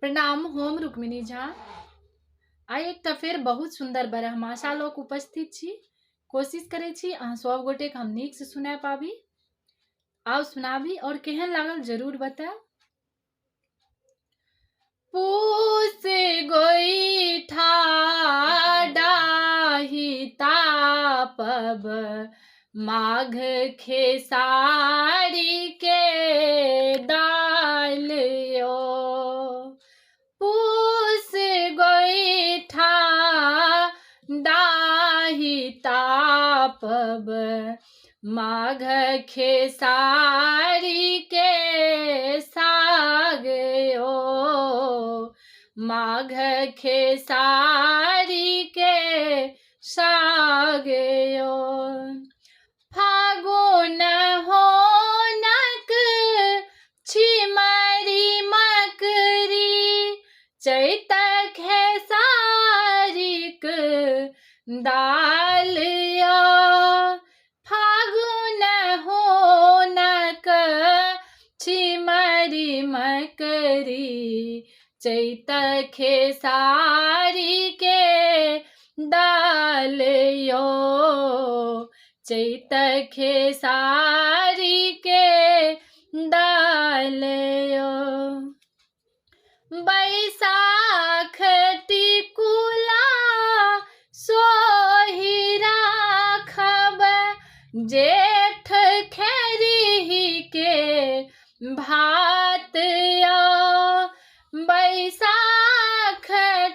प्रणाम, हम रुक्मिणी झा। आइ एकटा फेर बहुत सुंदर बरहमासा लोक उपस्थित छी। कोशिश करै छी अहाँ सब गोटे के हम नीक से सुना पाबी। आओ सुनाबी और केहन लागल जरूर बताएब। पूस गोईठा डाही तापब, माघ खेसारी के डालियो। पूस गोईठा डाही तापब, माघ खेसारी के सागयो। माघ खेसारी के सागयो। फागुन होनक छिमरी मकरी, चैत खेसारीक डालिया। फागुन होनक छिमरी मकरी, चैत खेसारी के डालियो। चैत खेसारी के डालियो। बैसाख टिकुला सोहि राखब, जेठ खेरही के भातिया। बैसाख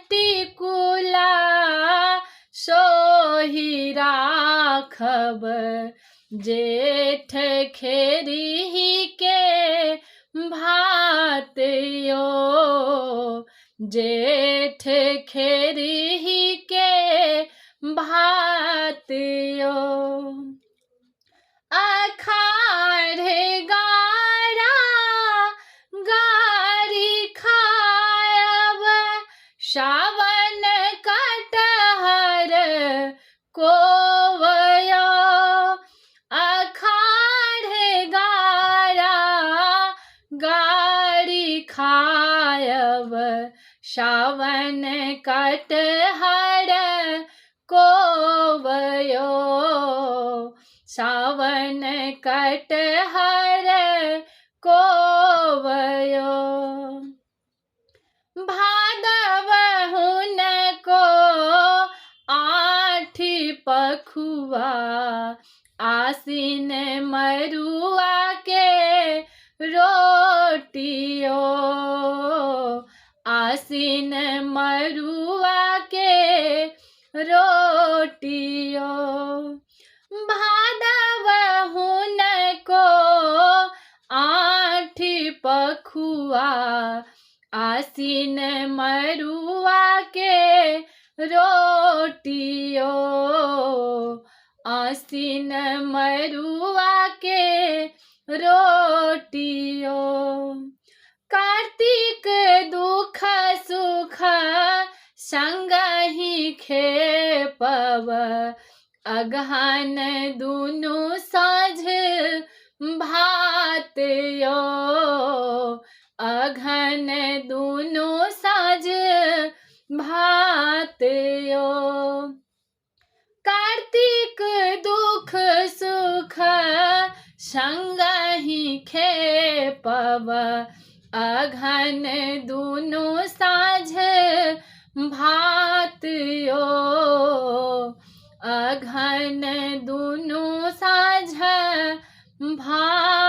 टिकुला सोहि राखब, जेठ खेरही के भातियो। जेठ खेरही के भातियो। अखाढ़ गारा गारी खायब, सावन कटहर कोवया। अखाढ़ गारा गारी खायब, सावन कटहर कोवयो। सावन कटहर कोवयो। भादव हुनको आठी पखुआ, आसिन मरुआ के रोटियो। आसिन मरुआ के रोटियो। भादव हुनको आठी पखुआ, आसिन मरुआ के रोटियो। आसिन मरुआ के रोटियो। कार्तिक दुख सुख संगहि खेपब, अगहन दुनु साँझ भातियो। अगहन दुनु साँझ भातियो। कार्तिक दुख सुख संगहि खेपब, अगहन दुनु साँझ भातियो। अगहन दुनु साँझ भातियो।